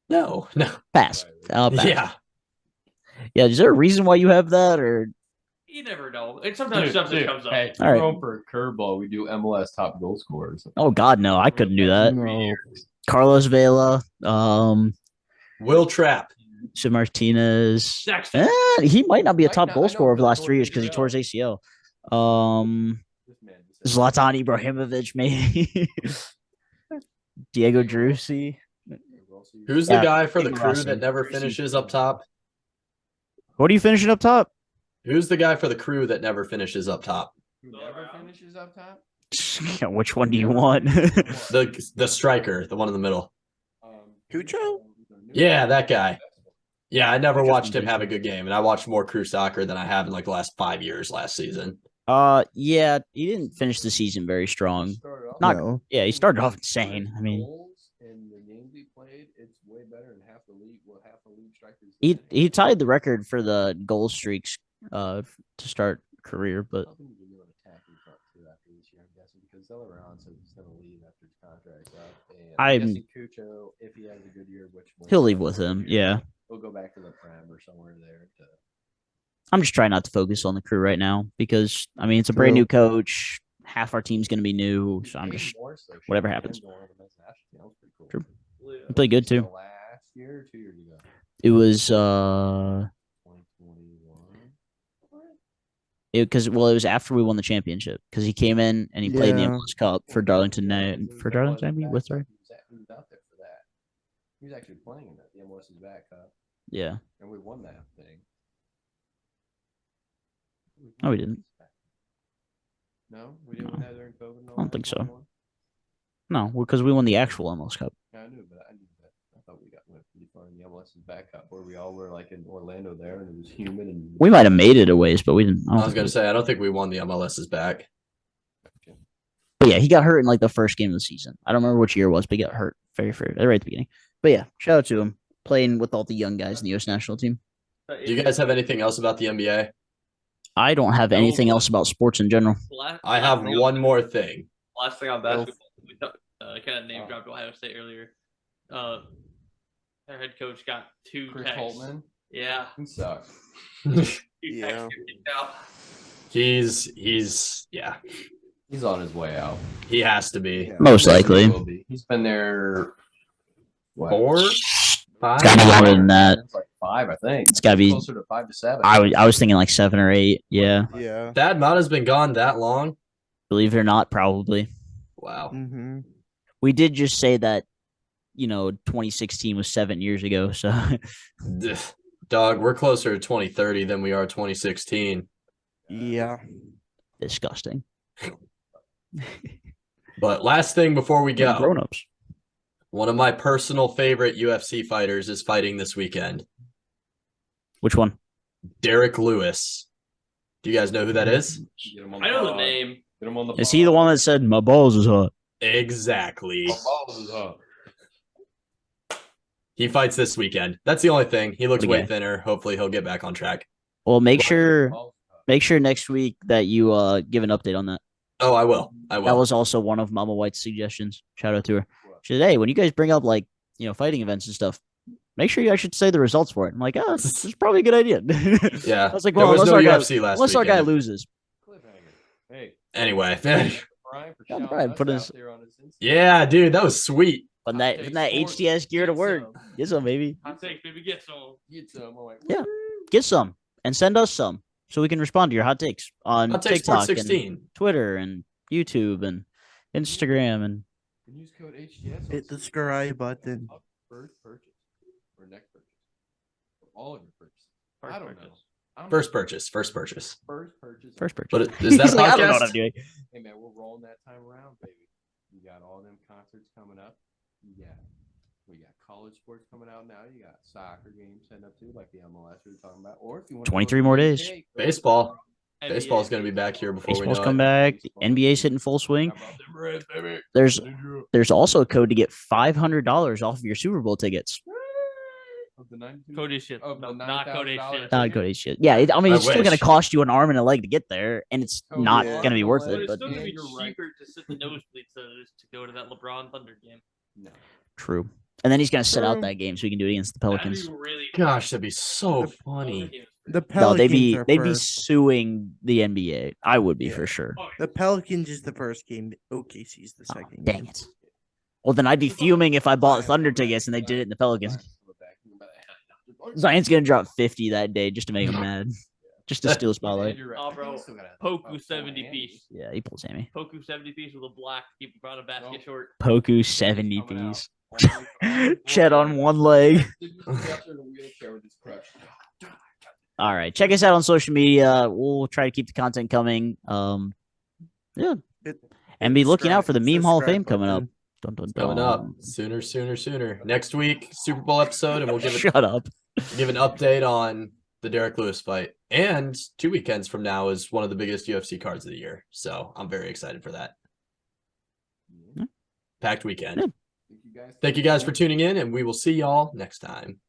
no. Pass. Pass. Yeah. Yeah. Is there a reason why you have that, or You never know. And sometimes stuff just comes up. Hey, All right. throw for a curveball. We do MLS top goal scorers. oh god, no, I couldn't do that. No. Carlos Vela, Will Trapp. Sid Martinez. Sexton. He might not be a Might top not- goal I know, scorer over the but last 3 years because he tore his ACL. Zlatan Ibrahimovic, maybe. Diego Drusi. Who's Yeah, the guy for the King crew Rossi. that never finishes up top? What are you finishing up top? Who's the guy for the crew that never finishes up top? Who never finishes up top? Yeah, which one do you want? The striker, the one in the middle. Cucho? Yeah, that guy. Yeah, I never watched him have a good game, and I watched more crew soccer than I have in like the last 5 years last season. Yeah, he didn't finish the season very strong. Not- No. Yeah, he started off insane. I mean, in the games he played, it's way better than half the league. What half the league strikers? he tied the record for the goal streaks to start career, but How come you do an attacking front two after this year? I'm guessing because Zelleron says he's going to leave after his contract's up. And I'm I'm- guessing Cucho, if he has a good year, which will- he'll leave with him. Yeah, he'll go back to the Prem or somewhere there. I'm just trying not to focus on the crew right now because I mean it's a brand True. new coach. Half our team's gonna be new, so I'm just whatever happens. True. he played good too. Last year or 2 years ago? It was 2021. because it was after we won the championship because he came in and he played in the Yeah. MLS Cup for Darlington for Darlington maybe with her. He was out there for that. He was actually playing in the MLS's back cup, Yeah, and we won that thing. No, we didn't. No, we didn't win that during COVID. I don't think so. no, because we won the actual MLS Cup. Yeah, I knew, but I knew that. I thought we went pretty far in the MLS's back cup, where we all were like in Orlando there, and it was humid and. We might have made it a ways, but we didn't. I was going to say, I don't think we won the MLS's back. But yeah, he got hurt in like the first game of the season. I don't remember which year it was, but he got hurt very right at the beginning. But yeah, shout out to him playing with all the young guys in the U.S. national team. Do you guys have anything else about the NBA? I don't have anything else about sports in general. I have one more thing. Last thing on basketball. We kind of name dropped Ohio State earlier. Their head coach got 2 Chris texts. Holtman, Yeah. he sucks. 2 Yeah. texts get kicked out. He's yeah, He's on his way out. he has to be. Yeah. Most He likely. will be. He's been there. What? 4, 5. It's gotta be longer than that. It's like 5, I think. It's gotta be- closer to 5 to 7. I was thinking like 7 or 8. Yeah, Yeah. Thad Matta's been gone that long. believe it or not, probably. Wow. Mm-hmm. We did just say that, 2016 was 7 years ago. So Dog, we're closer to 2030 than we are 2016. Yeah. disgusting. But last thing before we go, Grown-ups. one of my personal favorite UFC fighters is fighting this weekend. Which one? Derek Lewis. Do you guys know who that is? Get him on I know the pod. name. Get him on the Is he the pod. one that said my balls is hot? Exactly. My balls is up. He fights this weekend. That's the only thing. He looks Okay. way thinner. Hopefully he'll get back on track. Well, make sure next week that you give an update on that. Oh, I will. I will. That was also one of Mama White's suggestions. Shout out to her. She said, "Hey, when you guys bring up fighting events and stuff, make sure you guys should say the results for it." I'm like, "Oh, this is probably a good idea." Yeah. I was like, There "Well, was unless no our guy, UFC last unless our guy weekend. loses." Cliffhanger. Hey. Anyway. Brian for Yeah, shouting Brian, us put out his- there on his Instagram. Yeah, dude, that was sweet. Putting that HTS gear to work. Get some, baby. Hot takes, baby. Get some. Get some. I'm like, Yeah. Get some and send us some so we can respond to your hot takes on Hot Take Sports TikTok and 16. Twitter and YouTube and Instagram and and use code HTS. Hit the subscribe button. First purchase or next purchase. For all of your purchases. I don't know. I'm First purchase. First purchase. First purchase. first purchase. But is that a He's like, I don't know what I'm podcast? doing. Hey man, we're rolling that time around, baby. You got all them concerts coming up. We got college sports coming out now. You got soccer games setting up too, like the MLS we were talking about. Or if you want 23 more days. Baseball. Baseball's going to be back here before Baseball's we know come it. back. The NBA's hitting full swing. How about them Reds, baby? There's also a code to get $500 off of your Super Bowl tickets. Of the 92 Cody shit. of the No, not Cody $9,000 shit. Not code shit. Yeah, I mean, I it's still going to wish. cost you an arm and a leg to get there, and it's Cody not is going to be worth the But it. it's But still gonna be you're right. cheaper to sit the nosebleeds than it is to go to that LeBron Thunder game. No. true. And then he's going to sit out True. that game so he can do it against the That'd Pelicans. be really Gosh, that'd be so funny. The No, Pelicans they'd be are first. suing the NBA. I would be Yeah. for sure. The Pelicans is the first game. OKC's the Oh, second. dang game. it. Well, then I'd be fuming if I bought Thunder tickets and they did it in the Pelicans. Zion's going to drop 50 that day just to make him mad. Just to steal a spotlight. Oh, bro. Poku 70 piece. Yeah, he pulls Sammy. Poku 70 piece with a black to keep around a basket Nope. short. Poku 70 piece. Chet on one leg. All right. Check us out on social media. We'll try to keep the content coming. Yeah. And be looking out for the Meme Hall of Fame coming up. Dun, dun, Coming up dun. sooner. Next week, Super Bowl episode, and we'll give Shut up. an update on the Derek Lewis fight. And 2 weekends from now is one of the biggest UFC cards of the year. So I'm very excited for that. Packed weekend. Yeah. Thank you guys for tuning in, and we will see y'all next time.